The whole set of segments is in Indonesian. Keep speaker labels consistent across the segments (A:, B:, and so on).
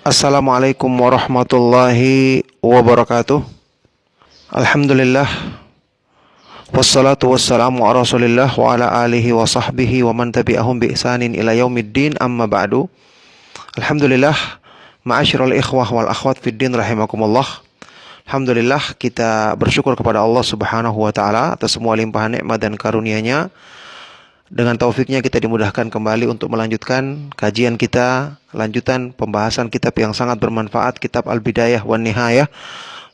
A: Assalamualaikum warahmatullahi wabarakatuh. Alhamdulillah. Wassalatu wassalamu ala rasulillah wa ala alihi wa sahbihi wa man tabi'ahum bi ihsanin ila yaumiddin, amma ba'du. Alhamdulillah, ma'asyiral ikhwah wal akhwat fid din rahimakumullah. Alhamdulillah, kita bersyukur kepada Allah Subhanahu wa taala atas semua limpahan nikmat dan karunia-Nya. Dengan taufiknya kita dimudahkan kembali untuk melanjutkan kajian kita, lanjutan pembahasan kitab yang sangat bermanfaat, kitab Al-Bidayah wan Nihayah,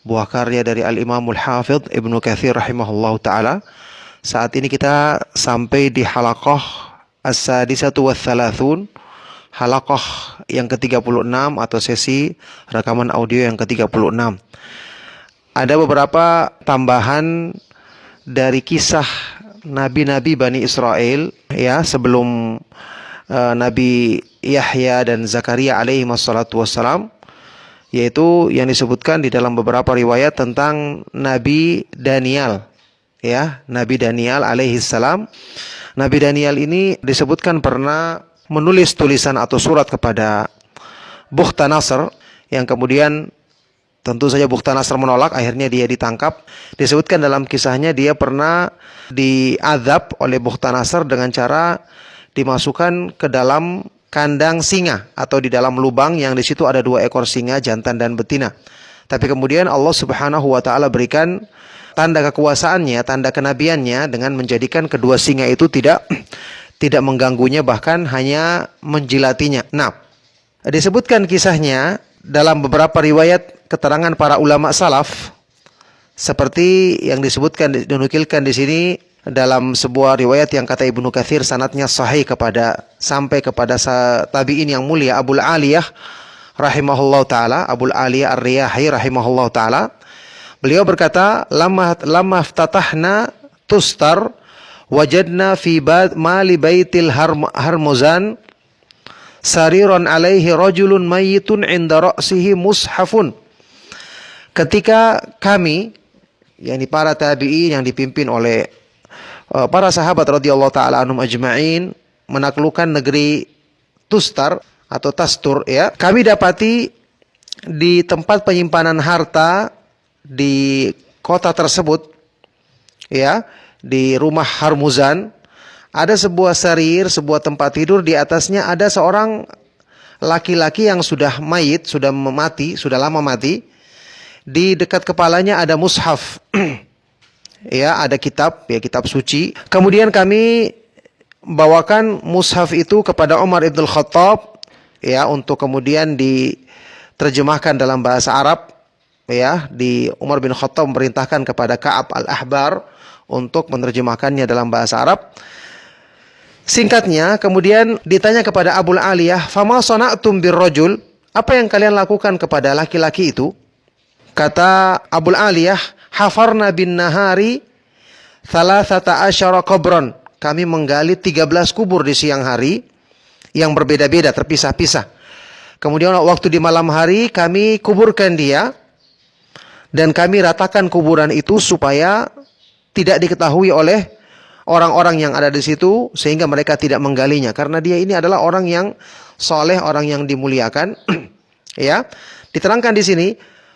A: buah karya dari Al-Imamul Hafidh Ibnu Katsir rahimahullahu taala. Saat ini kita sampai di halaqah as-sadisatu wath-thalathun, halaqah yang ke-36 atau sesi rekaman audio yang ke-36. Ada beberapa tambahan dari kisah nabi-nabi Bani Israel ya sebelum Nabi Yahya dan Zakaria alaihi wassalatu wassalam, yaitu yang disebutkan di dalam beberapa riwayat tentang Nabi Daniel ya, Nabi Daniel alaihi salam. Nabi Daniel ini disebutkan pernah menulis tulisan atau surat kepada Bukhtanasr yang kemudian tentu saja Bukhtanasr menolak, akhirnya dia ditangkap. Disebutkan dalam kisahnya dia pernah diazab oleh Bukhtanasr dengan cara dimasukkan ke dalam kandang singa atau di dalam lubang yang di situ ada 2 ekor singa, jantan dan betina. Tapi kemudian Allah Subhanahu wa taala berikan tanda kekuasaannya, tanda kenabiannya dengan menjadikan kedua singa itu tidak mengganggunya, bahkan hanya menjilatinya. Nah, disebutkan kisahnya dalam beberapa riwayat keterangan para ulama salaf, seperti yang disebutkan, dinukilkan di sini dalam sebuah riwayat yang kata Ibnu Katsir sanadnya sahih sampai kepada tabi'in yang mulia Abul Aliyah rahimahullahu taala, Abul Aliyah Ar-Riyahi rahimahullahu taala. Beliau berkata, lamma iftatahna tustar wajadna fi mali baitil harmuzan sariron alaihi rajulun mayyitun inda ra'sihi mushafun. Ketika kami, yakni para tabi'in yang dipimpin oleh para sahabat radhiyallahu taala anhum ajma'in, menaklukkan negeri Tustar atau Tastur ya, kami dapati di tempat penyimpanan harta di kota tersebut ya, di rumah Harmuzan, ada sebuah sarir, sebuah tempat tidur, di atasnya ada seorang laki-laki yang sudah mayit, sudah mati, sudah lama mati. Di dekat kepalanya ada mushaf. Ya, ada kitab, ya kitab suci. Kemudian kami bawakan mushaf itu kepada Umar ibn Khattab ya, untuk kemudian diterjemahkan dalam bahasa Arab ya. Umar bin Khattab memerintahkan kepada Ka'ab al-Ahbar untuk menerjemahkannya dalam bahasa Arab. Singkatnya, kemudian ditanya kepada Abul Aliyah, "Fama sana'tum birrajul?" Apa yang kalian lakukan kepada laki-laki itu? Kata Abul Aliyah, "Hafarna bin nahari 13 qabran." Kami menggali 13 kubur di siang hari yang berbeda-beda, terpisah-pisah. Kemudian waktu di malam hari kami kuburkan dia dan kami ratakan kuburan itu supaya tidak diketahui oleh orang-orang yang ada di situ, sehingga mereka tidak menggalinya, karena dia ini adalah orang yang soleh, orang yang dimuliakan. Ya, diterangkan di sini,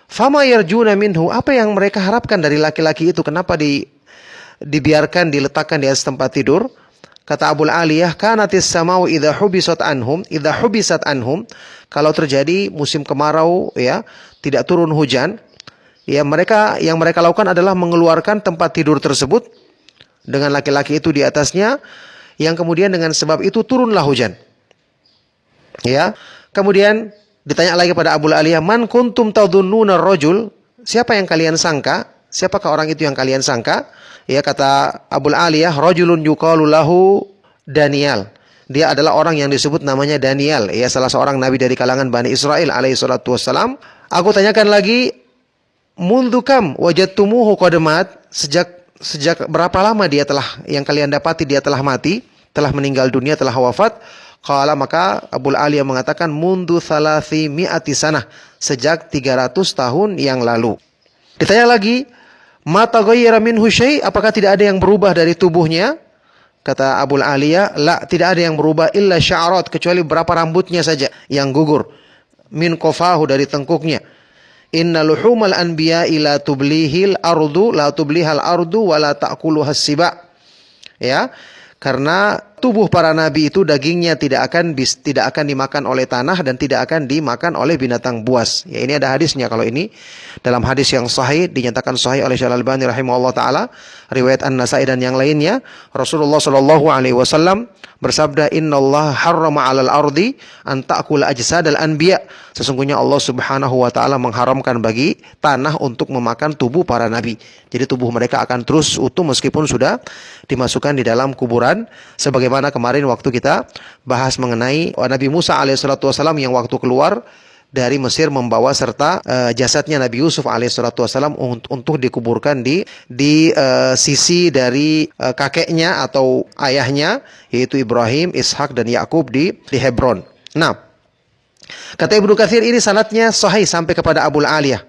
A: fama yarjuna minhu, apa yang mereka harapkan dari laki-laki itu, kenapa dibiarkan, diletakkan di atas tempat tidur? Kata Abul Aliyah, kanatis samau idza hubisat anhum, kalau terjadi musim kemarau ya, tidak turun hujan, ya yang mereka lakukan adalah mengeluarkan tempat tidur tersebut dengan laki-laki itu di atasnya, yang kemudian dengan sebab itu turunlah hujan. Ya, kemudian ditanya lagi pada Abul Aliyah, man kuntum tadhunnuna ar-rajul? Siapa yang kalian sangka? Siapakah orang itu yang kalian sangka? Ya, kata Abul Aliyah, rajulun yuqalu lahu Daniel. Dia adalah orang yang disebut namanya Daniel, ya, salah seorang nabi dari kalangan Bani Israel alaihi salatu wassalam. Aku tanyakan lagi, mundu kam wajadtumuhu qad mat? Sejak berapa lama yang kalian dapati dia telah mati, telah meninggal dunia, telah wafat? Qala, maka Abul Aliyah mengatakan, mundu 300 sanah, sejak 300 tahun yang lalu. Ditanya lagi, ma taghayyara minhu syai', apakah tidak ada yang berubah dari tubuhnya? Kata Abul Aliyah, la, tidak ada yang berubah illa sya'rat, kecuali beberapa rambutnya saja yang gugur. min qafahu, dari tengkuknya. Inna luhumal anbiya'i la tublihal ardu wa la ta'kuluhas siba. Ya, karena tubuh para nabi itu dagingnya tidak akan dimakan oleh tanah dan tidak akan dimakan oleh binatang buas. Ya, ini ada hadisnya. Kalau ini dalam hadis yang sahih, dinyatakan sahih oleh Syekh Al-Albani rahimahullah taala, riwayat An-Nasa'i dan yang lainnya, Rasulullah sallallahu alaihi wasallam bersabda, "Innallaha harrama 'alal ardi an ta'kula ajsadal anbiya." Sesungguhnya Allah Subhanahu wa taala mengharamkan bagi tanah untuk memakan tubuh para nabi. Jadi tubuh mereka akan terus utuh meskipun sudah dimasukkan di dalam kuburan, sebagaimana kemarin waktu kita bahas mengenai Nabi Musa alaihissalatu wassalam yang waktu keluar dari Mesir membawa serta jasadnya Nabi Yusuf alaihissalatu wassalam untuk dikuburkan di sisi dari kakeknya atau ayahnya, yaitu Ibrahim, Ishak dan Yakub di Hebron. Nah, kata Ibnu Katsir ini sanadnya sahih sampai kepada Abul Aliyah.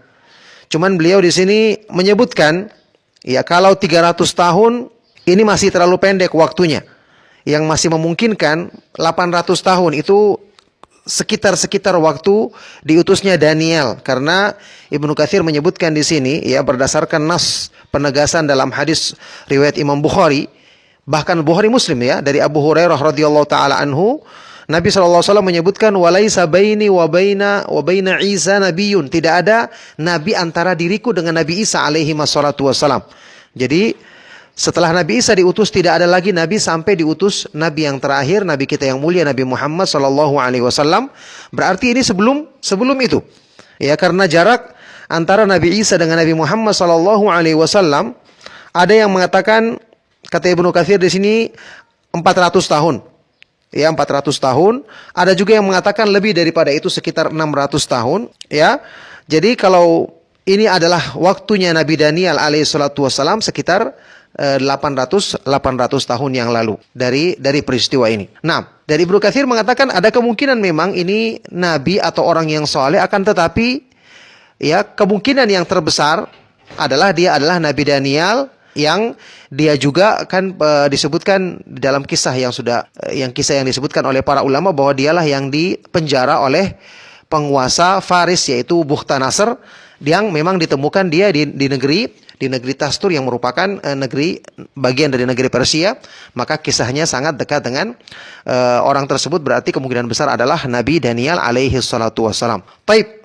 A: Cuman beliau di sini menyebutkan, ya, kalau 300 tahun ini masih terlalu pendek waktunya. Yang masih memungkinkan 800 tahun itu sekitar waktu diutusnya Daniel, karena Ibnu Katsir menyebutkan di sini, ya, berdasarkan nas penegasan dalam hadis riwayat Imam Bukhari, bahkan Bukhari Muslim, ya, dari Abu Hurairah radhiyallahu taala anhu, Nabi SAW menyebutkan, walaisa baini wa baina Isa nabiyyun, tidak ada nabi antara diriku dengan Nabi Isa alaihi wassalatu wassalam. Jadi setelah Nabi Isa diutus tidak ada lagi nabi sampai diutus nabi yang terakhir, nabi kita yang mulia Nabi Muhammad sallallahu alaihi wasallam. Berarti ini sebelum itu. Ya, karena jarak antara Nabi Isa dengan Nabi Muhammad sallallahu alaihi wasallam, ada yang mengatakan, kata Ibnu Katsir di sini, 400 tahun. Ya, 400 tahun. Ada juga yang mengatakan lebih daripada itu, sekitar 600 tahun, ya. Jadi kalau ini adalah waktunya Nabi Daniel alaihissalatu wassalam, sekitar 800 tahun yang lalu dari peristiwa ini. Nah, dari Ibnu Katsir mengatakan ada kemungkinan memang ini nabi atau orang yang soleh, akan tetapi, ya, kemungkinan yang terbesar adalah dia adalah Nabi Daniel, yang dia juga kan disebutkan dalam kisah yang disebutkan oleh para ulama bahwa dialah yang dipenjara oleh penguasa Faris, yaitu Bukhtanasr, yang memang ditemukan dia di negeri Tastur yang merupakan bagian dari negeri Persia. Maka kisahnya sangat dekat dengan orang tersebut, berarti kemungkinan besar adalah Nabi Daniel alaihi salatu wassalam. Baik.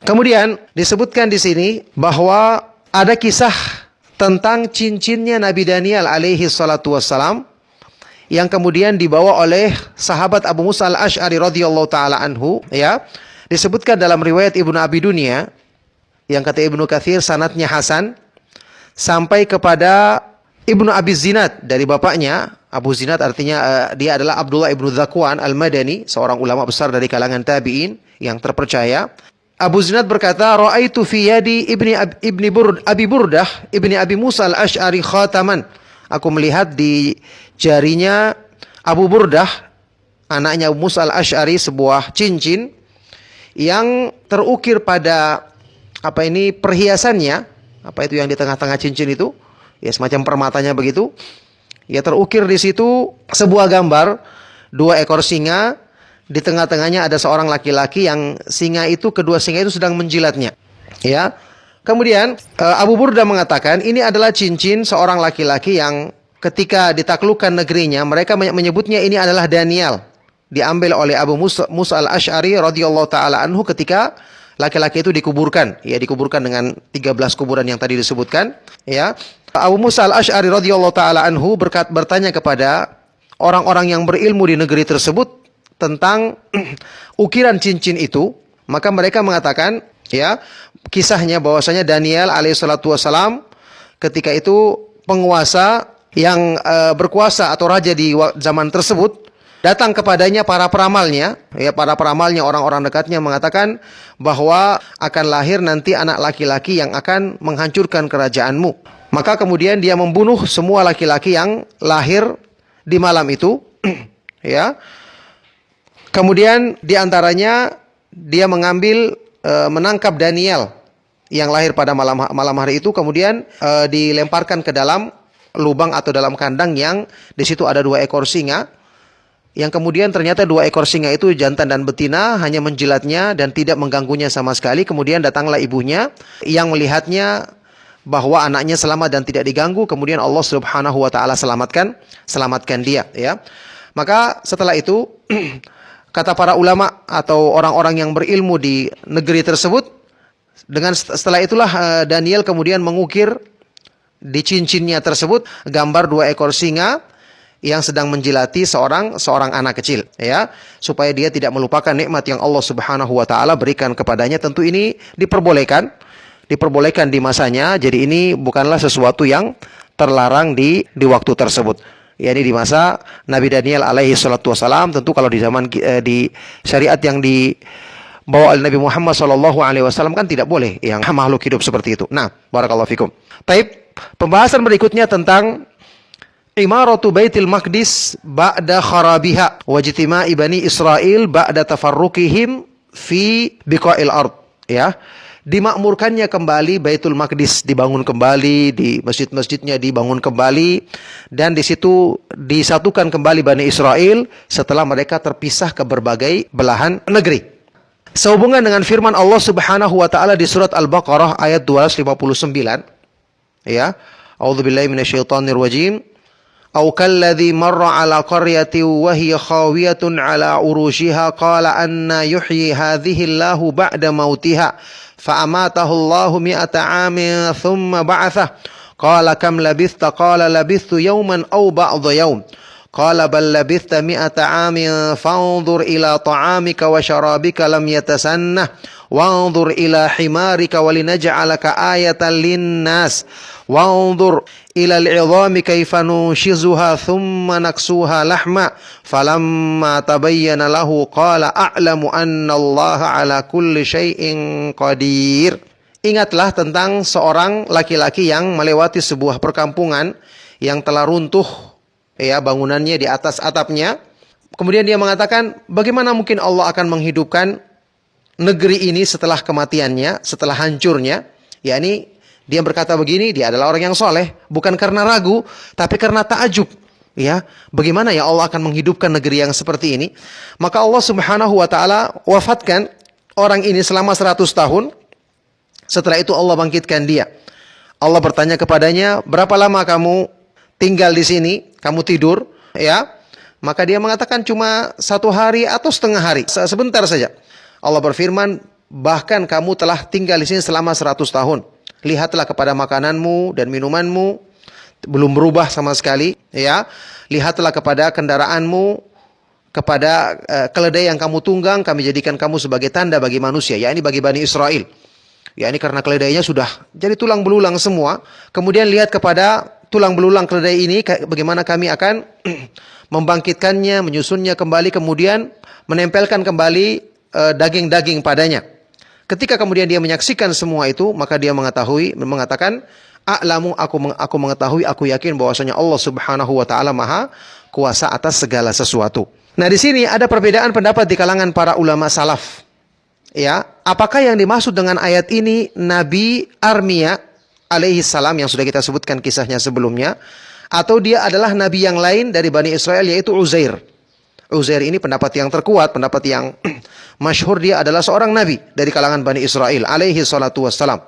A: Kemudian disebutkan di sini bahwa ada kisah tentang cincinnya Nabi Daniel alaihi salatu wassalam yang kemudian dibawa oleh sahabat Abu Musa al-Asy'ari radhiyallahu taala anhu, ya. Disebutkan dalam riwayat Ibnu Abi Dunya yang kata Ibnu Katsir sanadnya hasan, sampai kepada Ibnu Abi Zinad dari bapaknya. Abu Zinad artinya dia adalah Abdullah ibnu Zakwan al-Madani, seorang ulama besar dari kalangan tabi'in yang terpercaya. Abu Zinad berkata, "Ra'aitu fi yadi Abi Burdah ibni Abi Musa al-Asy'ari khataman." Aku melihat di jarinya Abu Burdah, anaknya Abu Musa al-Asy'ari, sebuah cincin yang terukir pada perhiasannya. Apa itu yang di tengah-tengah cincin itu? Ya, semacam permatanya begitu. Ya, terukir di situ sebuah gambar 2 ekor singa. Di tengah-tengahnya ada seorang laki-laki yang kedua singa itu sedang menjilatnya. Ya. Kemudian Abu Burda mengatakan ini adalah cincin seorang laki-laki yang ketika ditaklukkan negerinya, mereka menyebutnya ini adalah Daniel. Diambil oleh Abu Musa al-Asy'ari radhiyallahu taala anhu ketika laki-laki itu dikuburkan. Ya, dikuburkan dengan 13 kuburan yang tadi disebutkan. Ya. Abu Musa al-Asy'ari radhiyallahu taala anhu bertanya kepada orang-orang yang berilmu di negeri tersebut tentang ukiran cincin itu. Maka mereka mengatakan, ya, kisahnya bahwasanya Daniel alaihissalatu wassalam ketika itu penguasa yang berkuasa atau raja di zaman tersebut, datang kepadanya para peramalnya, ya, para peramalnya, orang-orang dekatnya, mengatakan bahwa akan lahir nanti anak laki-laki yang akan menghancurkan kerajaanmu. Maka kemudian dia membunuh semua laki-laki yang lahir di malam itu. Ya. Kemudian diantaranya dia menangkap Daniel yang lahir pada malam hari itu, kemudian dilemparkan ke dalam lubang atau dalam kandang yang di situ ada 2 ekor singa. yang kemudian ternyata 2 ekor singa itu jantan dan betina hanya menjilatnya dan tidak mengganggunya sama sekali. Kemudian datanglah ibunya yang melihatnya bahwa anaknya selamat dan tidak diganggu. Kemudian Allah Subhanahu wa taala selamatkan dia, ya. Maka setelah itu kata para ulama atau orang-orang yang berilmu di negeri tersebut, setelah itulah Daniel kemudian mengukir di cincinnya tersebut gambar 2 ekor singa yang sedang menjilati seorang anak kecil, ya, supaya dia tidak melupakan nikmat yang Allah Subhanahu wa taala berikan kepadanya. Tentu ini diperbolehkan di masanya. Jadi ini bukanlah sesuatu yang terlarang di waktu tersebut. Ya, ini di masa Nabi Daniel alaihi salatu wasalam. Tentu kalau di zaman di syariat yang dibawa oleh Nabi Muhammad sallallahu alaihi wasallam kan tidak boleh yang makhluk hidup seperti itu. Nah, barakallahu fikum. Baik, pembahasan berikutnya tentang imaratu Baitul Maqdis ba'da kharabiha wa ijtima'i Bani Israil ba'da tafarruqihim fi biqa'il ard, ya. Dimakmurkannya kembali Baitul Maqdis, dibangun kembali, di masjid-masjidnya dibangun kembali, dan di situ disatukan kembali Bani Israel setelah mereka terpisah ke berbagai belahan negeri. Sehubungan dengan firman Allah Subhanahu wa taala di surat Al-Baqarah ayat 259, ya. A'udzubillahi minasyaitonir rajim. Au kalladzi marra 'ala qaryatin wa hiya khawiyatun 'ala urushiha qala anna yuhyi hadhihi Allahu ba'da mautiha fa'amatahu Allahu mi'ata 'amin thumma ba'athah qala kam labithta qala labithtu yawman aw ba'dha yawm qala bal labithta mi'ata 'amin fanzur ila ta'amika wa syarabika lam yatasannah wanzur ila himarika walinaj'alaka ayatan linnas wanzur ila al-'idhami kayfa nunshizuha thumma naksuha lahma falamma tabayyana lahu qala a'lamu anna Allah ala kulli syai'in qadir. Ingatlah tentang seorang laki-laki yang melewati sebuah perkampungan yang telah runtuh, ya, bangunannya di atas atapnya. Kemudian dia mengatakan, bagaimana mungkin Allah akan menghidupkan negeri ini setelah kematiannya, setelah hancurnya? Yakni dia berkata begini, dia adalah orang yang soleh, bukan karena ragu, tapi karena ta'ajub. Ya, bagaimana ya Allah akan menghidupkan negeri yang seperti ini? Maka Allah Subhanahu wa taala wafatkan orang ini selama 100 tahun. Setelah itu Allah bangkitkan dia. Allah bertanya kepadanya, berapa lama kamu tinggal di sini? Kamu tidur, ya? Maka dia mengatakan cuma 1 hari atau setengah hari, sebentar saja. Allah berfirman, bahkan kamu telah tinggal di sini selama 100 tahun. Lihatlah kepada makananmu dan minumanmu, belum berubah sama sekali, ya. Lihatlah kepada kendaraanmu, kepada keledai yang kamu tunggang, kami jadikan kamu sebagai tanda bagi manusia, yakni bagi Bani Israel. Yakni karena keledainya sudah jadi tulang belulang semua. Kemudian lihat kepada tulang belulang keledai ini, bagaimana kami akan membangkitkannya, menyusunnya kembali, kemudian menempelkan kembali daging-daging padanya. Ketika kemudian dia menyaksikan semua itu, maka dia mengatakan, a'lamu, aku mengetahui, aku yakin bahwasanya Allah Subhanahu wa taala Maha kuasa atas segala sesuatu. Nah, di sini ada perbedaan pendapat di kalangan para ulama salaf. Ya, apakah yang dimaksud dengan ayat ini Nabi Armia alaihi salam yang sudah kita sebutkan kisahnya sebelumnya, atau dia adalah nabi yang lain dari Bani Israel yaitu Uzair. Uzair ini pendapat yang terkuat, pendapat yang masyhur, dia adalah seorang nabi dari kalangan Bani Israel alaihi salatu wassalam.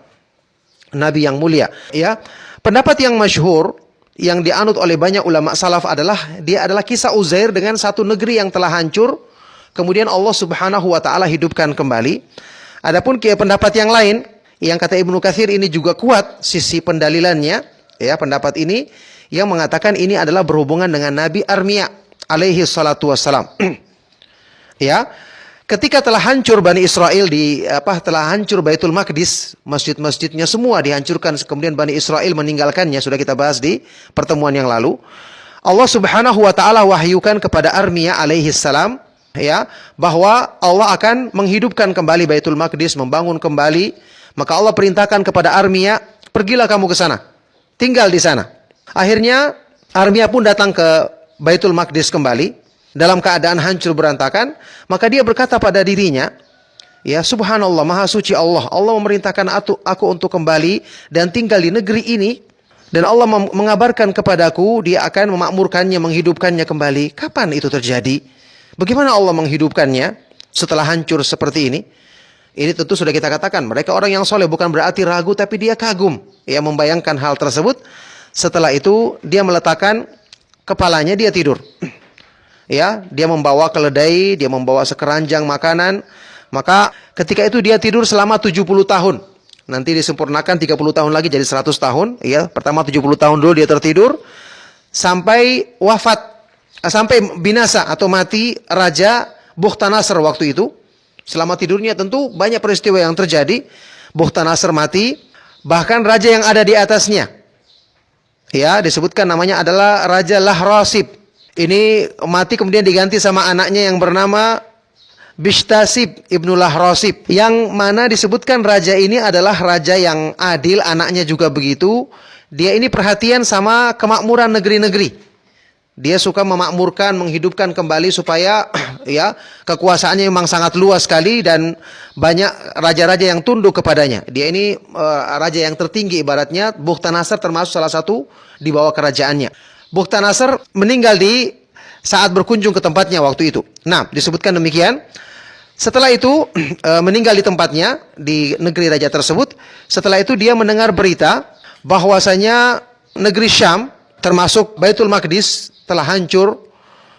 A: Nabi yang mulia, ya. Pendapat yang masyhur yang dianut oleh banyak ulama salaf adalah dia adalah kisah Uzair dengan satu negeri yang telah hancur, kemudian Allah Subhanahu wa taala hidupkan kembali. Adapun pendapat yang lain yang kata Ibnu Katsir ini juga kuat sisi pendalilannya, ya, pendapat ini yang mengatakan ini adalah berhubungan dengan Nabi Armia alaihi salatu wassalam. Ya, ketika telah hancur Bani Israel telah hancur Baitul Maqdis, masjid-masjidnya semua dihancurkan, kemudian Bani Israel meninggalkannya, sudah kita bahas di pertemuan yang lalu. Allah Subhanahu wa taala wahyukan kepada Armia alaihi salam, ya, bahwa Allah akan menghidupkan kembali Baitul Maqdis, membangun kembali. Maka Allah perintahkan kepada Armia, pergilah kamu ke sana, tinggal di sana. Akhirnya Armia pun datang ke Baitul Maqdis kembali dalam keadaan hancur berantakan. Maka dia berkata pada dirinya, ya, subhanallah, maha suci Allah. Allah memerintahkan aku untuk kembali dan tinggal di negeri ini Dan Allah mengabarkan kepadaku, dia akan memakmurkannya, menghidupkannya kembali. Kapan itu terjadi? Bagaimana Allah menghidupkannya setelah hancur seperti ini? Ini tentu sudah kita katakan, mereka orang yang soleh, bukan berarti ragu, tapi dia kagum. Ya, membayangkan hal tersebut. Setelah itu, dia meletakkan kepalanya, dia tidur. Ya, dia membawa keledai, dia membawa sekeranjang makanan. Maka ketika itu dia tidur selama 70 tahun. Nanti disempurnakan 30 tahun lagi jadi 100 tahun. Ya, pertama 70 tahun dulu dia tertidur sampai wafat, sampai binasa atau mati Raja Bukhtanasr waktu itu. Selama tidurnya tentu banyak peristiwa yang terjadi. Bukhtanasr mati, bahkan raja yang ada di atasnya, ya, disebutkan namanya adalah Raja Lahrasib. Ini mati kemudian diganti sama anaknya yang bernama Bishtasib ibnu Lahrasib, yang mana disebutkan raja ini adalah raja yang adil, anaknya juga begitu. Dia ini perhatian sama kemakmuran negeri-negeri. Dia suka memakmurkan, menghidupkan kembali supaya ya, kekuasaannya memang sangat luas sekali dan banyak raja-raja yang tunduk kepadanya. Dia ini raja yang tertinggi ibaratnya. Bukhtanasr termasuk salah satu di bawah kerajaannya. Bukhtanasr meninggal di saat berkunjung ke tempatnya waktu itu. Nah, disebutkan demikian. Setelah itu meninggal di tempatnya di negeri raja tersebut. Setelah itu dia mendengar berita bahwasanya negeri Syam termasuk Baitul Maqdis telah hancur,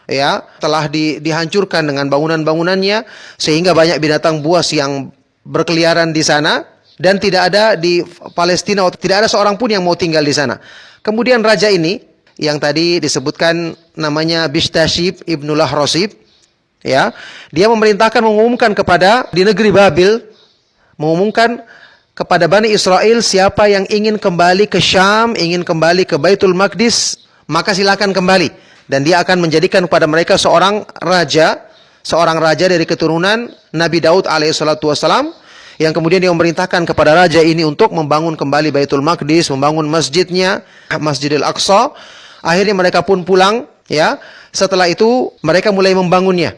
A: ya, telah dihancurkan dengan bangunan-bangunannya, sehingga banyak binatang buas yang berkeliaran di sana dan tidak ada di Palestina, tidak ada seorang pun yang mau tinggal di sana. Kemudian raja ini yang tadi disebutkan namanya Bishtasib ibnu Lahrasib, ya, dia memerintahkan mengumumkan kepada di negeri Babil, mengumumkan kepada Bani Israel, siapa yang ingin kembali ke Syam, ingin kembali ke Baitul Maqdis, maka silakan kembali. Dan dia akan menjadikan kepada mereka seorang raja dari keturunan Nabi Daud alaihissalatu wassalam, yang kemudian dia memerintahkan kepada raja ini untuk membangun kembali Baitul Maqdis, membangun masjidnya, Masjidil Aqsa. Akhirnya mereka pun pulang, ya. Setelah itu mereka mulai membangunnya.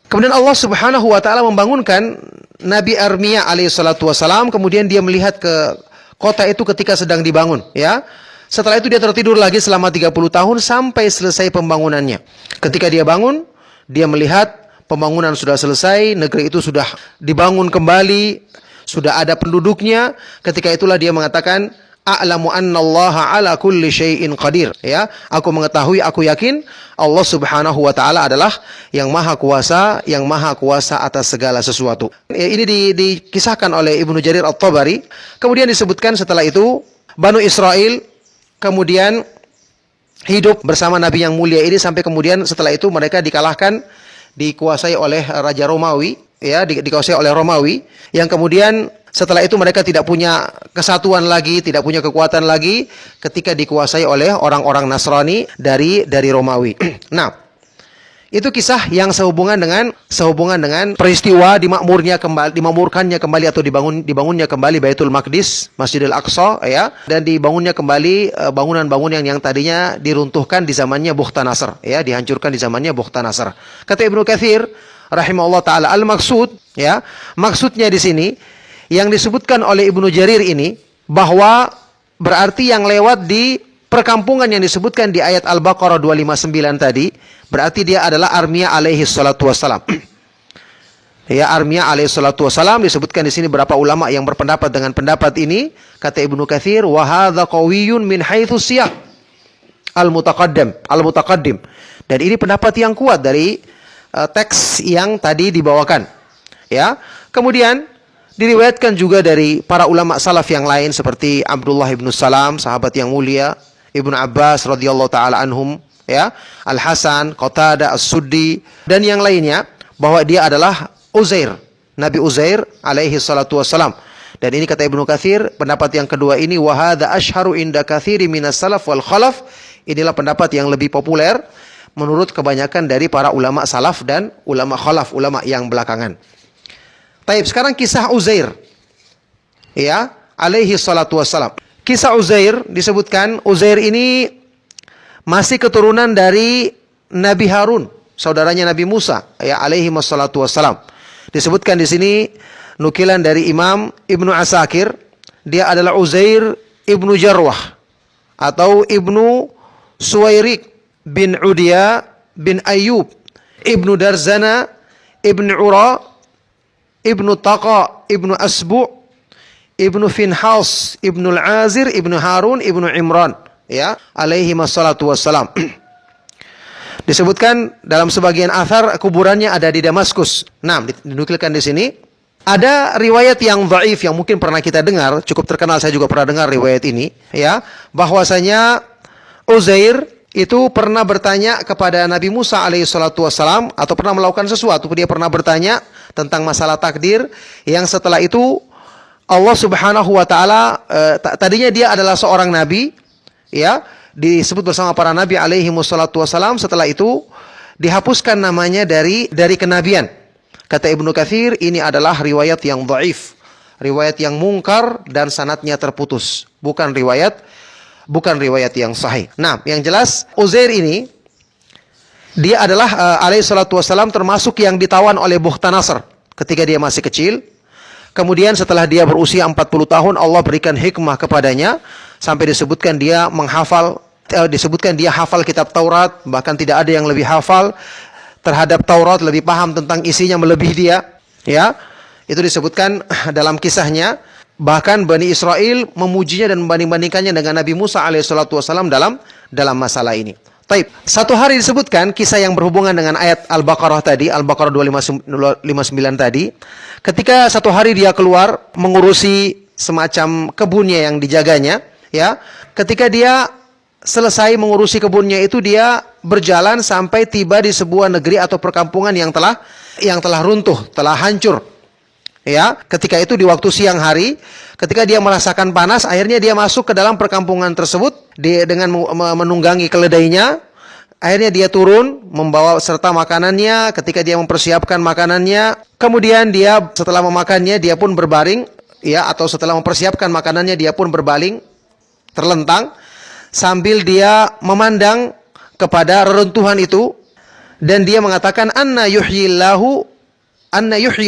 A: Kemudian Allah Subhanahu wa taala membangunkan Nabi Armia alaihissalatu wassalam, kemudian dia melihat ke kota itu ketika sedang dibangun, ya. Setelah itu dia tertidur lagi selama 30 tahun sampai selesai pembangunannya. Ketika dia bangun, dia melihat pembangunan sudah selesai, negeri itu sudah dibangun kembali, sudah ada penduduknya. Ketika itulah dia mengatakan, a'lamu annallaha ala kulli syai'in qadir. Ya, aku mengetahui, aku yakin Allah Subhanahu wa taala adalah yang maha kuasa atas segala sesuatu. Ini dikisahkan oleh Ibnu Jarir At-Tabari. Kemudian disebutkan setelah itu Banu Israel kemudian hidup bersama Nabi yang mulia ini sampai kemudian setelah itu mereka dikalahkan, dikuasai oleh Raja Romawi, ya, dikuasai oleh Romawi, yang kemudian setelah itu mereka tidak punya kesatuan lagi, tidak punya kekuatan lagi ketika dikuasai oleh orang-orang Nasrani dari Romawi. Nah, itu kisah yang sehubungan dengan peristiwa dimamurkannya kembali atau dibangunnya kembali Baitul Maqdis, Masjidil Aqsa, ya, dan dibangunnya kembali bangunan-bangunan yang tadinya diruntuhkan di zamannya Bukhtanasr, ya, dihancurkan di zamannya Bukhtanasr. Kata Ibnu Katsir rahimahullah taala, al-maksud, ya, maksudnya di sini yang disebutkan oleh Ibnu Jarir ini bahwa berarti yang lewat di perkampungan yang disebutkan di ayat Al-Baqarah 259 tadi, berarti dia adalah Armia alaihi salatu wassalam. Ya, Armia alaihi salatu wassalam disebutkan di sini beberapa ulama yang berpendapat dengan pendapat ini. Kata Ibnu Katsir, wa hadza qawiyyun min haitsu siyaq al-mutaqaddim. Dan ini pendapat yang kuat dari teks yang tadi dibawakan. Ya. Kemudian diriwayatkan juga dari para ulama salaf yang lain seperti Abdullah ibnu Salam, sahabat yang mulia, Ibnu Abbas radhiyallahu taala anhum, ya, Al-Hasan, Qatadah, As-Suddi dan yang lainnya, bahwa dia adalah Uzair, Nabi Uzair alaihi salatu wassalam. Dan ini kata Ibnu Katsir, pendapat yang kedua ini wa hadza asyharu inda katsiri minas salaf wal khalaf. Inilah pendapat yang lebih populer menurut kebanyakan dari para ulama salaf dan ulama khalaf, ulama yang belakangan. Taib, sekarang kisah Uzair, ya, alaihi salatu wassalam. Kisah Uzair disebutkan, Uzair ini masih keturunan dari Nabi Harun, saudaranya Nabi Musa, ya, alaihi wassalatu wassalam. Disebutkan di sini nukilan dari Imam Ibnu Asakir, dia adalah Uzair ibnu Jarwah, atau Ibnu Suwairik bin Udia bin Ayyub, Ibnu Darzana, Ibnu Ura, Ibnu Taqa, Ibnu Asbu', Ibnu Finhas, Ibnu Al-Azir, Ibnu Harun, Ibnu Imran, ya, alaihi wassalatu wassalam. Disebutkan dalam sebagian athar kuburannya ada di Damaskus. Nah, dinukilkan di sini. Ada riwayat yang dhaif yang mungkin pernah kita dengar, cukup terkenal, saya juga pernah dengar riwayat ini, ya, bahwasanya Uzair itu pernah bertanya kepada Nabi Musa alaihi salatu wassalam, atau pernah melakukan sesuatu. Dia pernah bertanya tentang masalah takdir, yang setelah itu Allah Subhanahu wa taala, tadinya dia adalah seorang nabi, ya, disebut bersama para nabi alaihi wassalatu wassalam, setelah itu dihapuskan namanya dari kenabian. Kata Ibnu Katsir, ini adalah riwayat yang dhaif, riwayat yang mungkar dan sanadnya terputus, bukan riwayat yang sahih. Nah, yang jelas Uzair ini dia adalah alaihi salatu wassalam termasuk yang ditawan oleh Bukhtanasr ketika dia masih kecil. Kemudian setelah dia berusia 40 tahun, Allah berikan hikmah kepadanya sampai disebutkan dia hafal kitab Taurat, bahkan tidak ada yang lebih hafal terhadap Taurat, lebih paham tentang isinya melebihi dia, ya. Itu disebutkan dalam kisahnya. Bahkan Bani Israel memujinya dan membanding-bandingkannya dengan Nabi Musa alaihissalatu wassalam dalam masalah ini. Taib. Satu hari disebutkan kisah yang berhubungan dengan ayat Al-Baqarah tadi, Al-Baqarah 259 tadi. Ketika satu hari dia keluar mengurusi semacam kebunnya yang dijaganya, ya. Ketika dia selesai mengurusi kebunnya itu, dia berjalan sampai tiba di sebuah negeri atau perkampungan yang telah runtuh, telah hancur. Ya, ketika itu di waktu siang hari, ketika dia merasakan panas, akhirnya dia masuk ke dalam perkampungan tersebut dengan menunggangi keledainya. Akhirnya dia turun membawa serta makanannya. Ketika dia mempersiapkan makanannya, kemudian dia setelah memakannya dia pun berbaring, ya, atau setelah mempersiapkan makanannya dia pun berbaling terlentang sambil dia memandang kepada reruntuhan itu, dan dia mengatakan anna yuhyi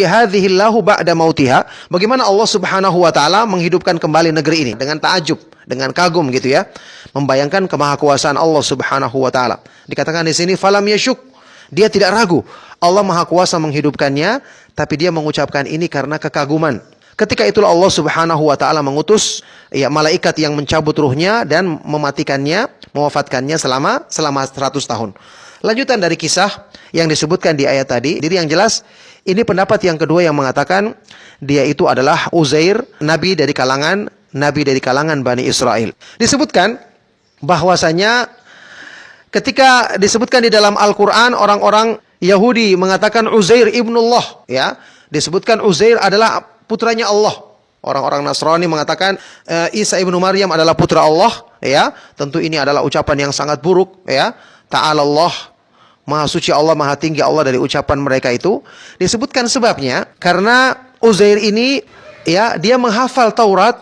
A: hadhihi Allahu ba'da mautiha. Bagaimana Allah Subhanahu wa taala menghidupkan kembali negeri ini, dengan ta'ajub, dengan kagum gitu ya, membayangkan kemahakuasaan Allah Subhanahu wa taala. Dikatakan di sini falam yasyuk, dia tidak ragu Allah Maha Kuasa menghidupkannya, tapi dia mengucapkan ini karena kekaguman. Ketika itulah Allah Subhanahu wa taala mengutus, ya, malaikat yang mencabut ruhnya dan mematikannya, mewafatkannya selama 100 tahun. Lanjutan dari kisah yang disebutkan di ayat tadi. Jadi yang jelas ini pendapat yang kedua yang mengatakan dia itu adalah Uzair, nabi dari kalangan Bani Israel. Disebutkan bahwasanya ketika disebutkan di dalam Al-Qur'an, orang-orang Yahudi mengatakan Uzair ibnullah, ya. Disebutkan Uzair adalah putranya Allah. Orang-orang Nasrani mengatakan Isa ibnu Maryam adalah putra Allah, ya. Tentu ini adalah ucapan yang sangat buruk, ya. Ta'alallah, Maha suci Allah, Maha tinggi Allah dari ucapan mereka itu. Disebutkan sebabnya karena Uzair ini, ya, dia menghafal Taurat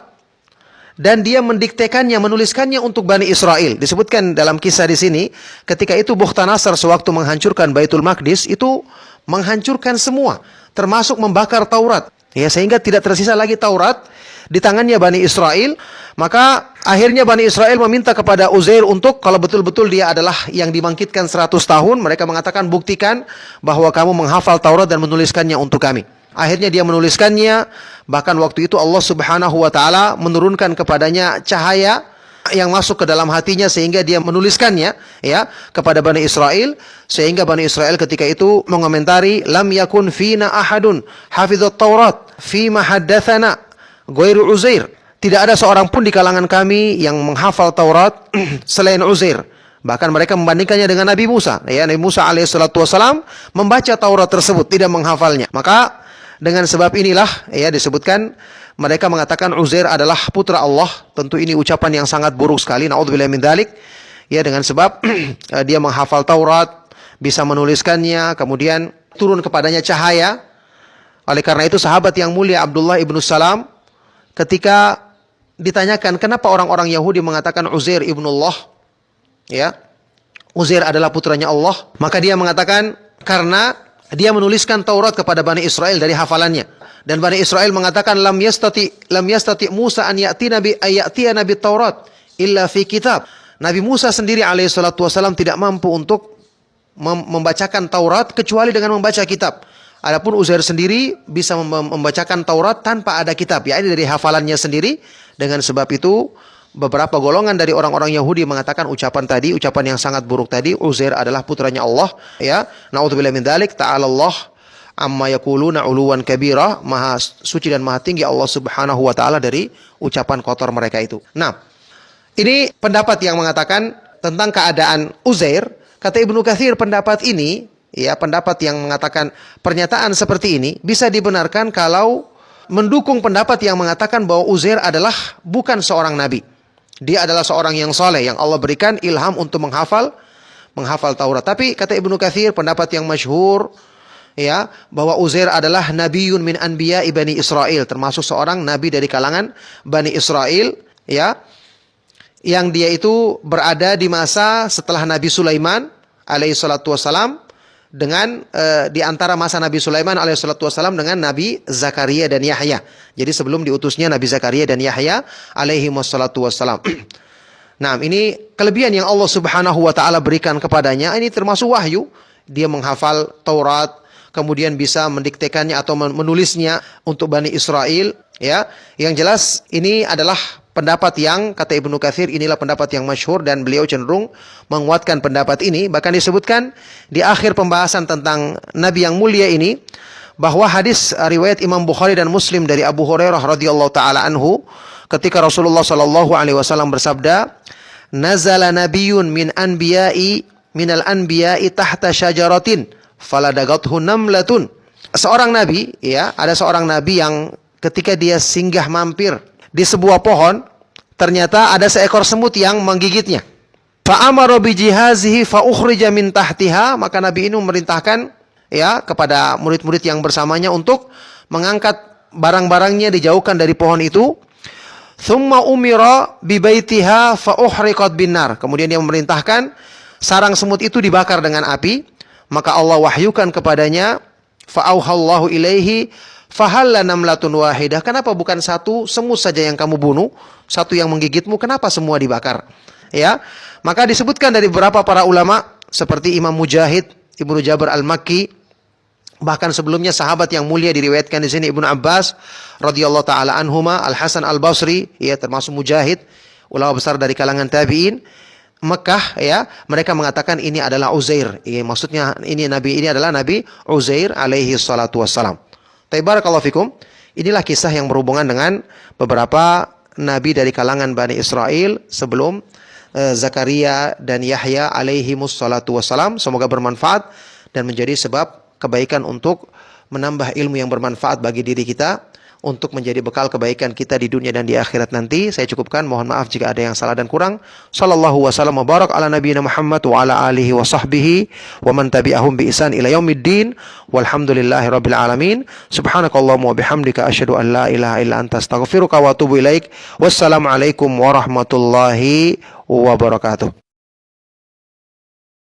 A: dan dia mendiktekannya, menuliskannya untuk Bani Israel. Disebutkan dalam kisah di sini, ketika itu Bukhtanasr sewaktu menghancurkan Baitul Maqdis itu menghancurkan semua, termasuk membakar Taurat. Ya, sehingga tidak tersisa lagi Taurat di tangannya Bani Israel. Maka akhirnya Bani Israel meminta kepada Uzair untuk, kalau betul-betul dia adalah yang dibangkitkan 100 tahun, mereka mengatakan buktikan bahwa kamu menghafal Taurat dan menuliskannya untuk kami. Akhirnya dia menuliskannya, bahkan waktu itu Allah Subhanahu wa taala menurunkan kepadanya cahaya yang masuk ke dalam hatinya sehingga dia menuliskannya, ya, kepada Bani Israel, sehingga Bani Israel ketika itu mengomentari lam yakun fina ahadun hafizat Taurat fima haddatsana ghairu Uzair. Tidak ada seorang pun di kalangan kami yang menghafal Taurat selain Uzair. Bahkan mereka membandingkannya dengan Nabi Musa. Ya, Nabi Musa alaihissalatu wassalam membaca Taurat tersebut, tidak menghafalnya. Maka dengan sebab inilah, ya, disebutkan mereka mengatakan Uzair adalah putra Allah. Tentu ini ucapan yang sangat buruk sekali. Na'udzubillah min dzalik. Ya, dengan sebab dia menghafal Taurat, bisa menuliskannya, kemudian turun kepadanya cahaya. Oleh karena itu sahabat yang mulia Abdullah ibnu Salam ketika ditanyakan kenapa orang-orang Yahudi mengatakan Uzair ibnullah, ya, Uzair adalah putranya Allah, maka dia mengatakan karena dia menuliskan Taurat kepada Bani Israel dari hafalannya. Dan Bani Israel mengatakan lam yastati Musa an ya'ti nabi Taurat illa fi kitab. Nabi Musa sendiri alaihissalatu wassalam tidak mampu untuk membacakan Taurat kecuali dengan membaca kitab. Adapun Uzair sendiri bisa membacakan Taurat tanpa ada kitab, ya, ini dari hafalannya sendiri. Dengan sebab itu beberapa golongan dari orang-orang Yahudi mengatakan ucapan yang sangat buruk tadi, Uzair adalah putranya Allah, ya. Na'udzubillahi min dzalik, ta'ala Allah amma yaquluna 'uluwan kabira, maha suci dan maha tinggi Allah Subhanahu wa taala dari ucapan kotor mereka itu. Nah, ini pendapat yang mengatakan tentang keadaan Uzair. Kata Ibnu Katsir, pendapat ini, ya, pendapat yang mengatakan pernyataan seperti ini bisa dibenarkan kalau mendukung pendapat yang mengatakan bahwa Uzair adalah bukan seorang nabi. Dia adalah seorang yang soleh, yang Allah berikan ilham untuk menghafal Taurat. Tapi kata Ibnu Katsir, pendapat yang masyhur, ya, bahwa Uzair adalah nabiyun min anbiya Bani Israel, termasuk seorang nabi dari kalangan Bani Israel, ya, yang dia itu berada di masa setelah Nabi Sulaiman alaihissalatu wassalam, dengan di antara masa Nabi Sulaiman alaihissalatu wassalam dengan Nabi Zakaria dan Yahya. Jadi sebelum diutusnya Nabi Zakaria dan Yahya alaihimussalatu wassalam. Nah, ini kelebihan yang Allah Subhanahu wa taala berikan kepadanya, ini termasuk wahyu. Dia menghafal Taurat, kemudian bisa mendiktekannya atau menulisnya untuk Bani Israel, ya. Yang jelas ini adalah pendapat yang kata Ibnu Katsir inilah pendapat yang masyhur, dan beliau cenderung menguatkan pendapat ini. Bahkan disebutkan di akhir pembahasan tentang Nabi yang mulia ini bahwa hadis riwayat Imam Bukhari dan Muslim dari Abu Hurairah radhiyallahu taala anhu, ketika Rasulullah sallallahu alaihi wasallam bersabda, "Nazala nabiyyun minal anbiya'i tahta syajaratin faladagathu namlatun." Seorang nabi, ya, ada seorang nabi yang ketika dia singgah mampir di sebuah pohon, ternyata ada seekor semut yang menggigitnya. Fa'amara bijihazihi fa'ukhrija min tahtiha, maka Nabi ini memerintahkan, ya, kepada murid-murid yang bersamanya untuk mengangkat barang-barangnya, dijauhkan dari pohon itu. Thumma umira bibaitiha fa'uhriqat binnar. Kemudian dia memerintahkan sarang semut itu dibakar dengan api, maka Allah wahyukan kepadanya, fa'auhallahu ilaihi fahalla namlatun wahidah. Kenapa bukan satu semut saja yang kamu bunuh, satu yang menggigitmu, kenapa semua dibakar? Ya, maka disebutkan dari beberapa para ulama seperti Imam Mujahid, Ibnu Jabir Al-Makki, bahkan sebelumnya sahabat yang mulia diriwayatkan di sini Ibnu Abbas radhiyallahu taala anhuma, Al-Hasan Al-Basri, ya, termasuk Mujahid, ulama besar dari kalangan tabi'in Mekah, ya, mereka mengatakan ini adalah Uzair. Ya, maksudnya ini adalah Nabi Uzair alaihi salatu wassalam. Barakallahu fikum. Inilah kisah yang berhubungan dengan beberapa nabi dari kalangan Bani Israel sebelum Zakaria dan Yahya alaihimus salatu wassalam. Semoga bermanfaat dan menjadi sebab kebaikan untuk menambah ilmu yang bermanfaat bagi diri kita, untuk menjadi bekal kebaikan kita di dunia dan di akhirat nanti. Saya cukupkan, mohon maaf jika ada yang salah dan kurang. Sallallahu wasallam wa barak ala nabiyina Muhammad wa ala alihi wa sahbihi wa man tabi'ahum bi ihsan ila yaumiddin walhamdulillahi rabbil alamin. Subhanakallahumma wa bihamdika asyhadu an la ilaha illa anta astaghfiruka wa atubu ilaik. Wassalamu alaikum warahmatullahi wabarakatuh.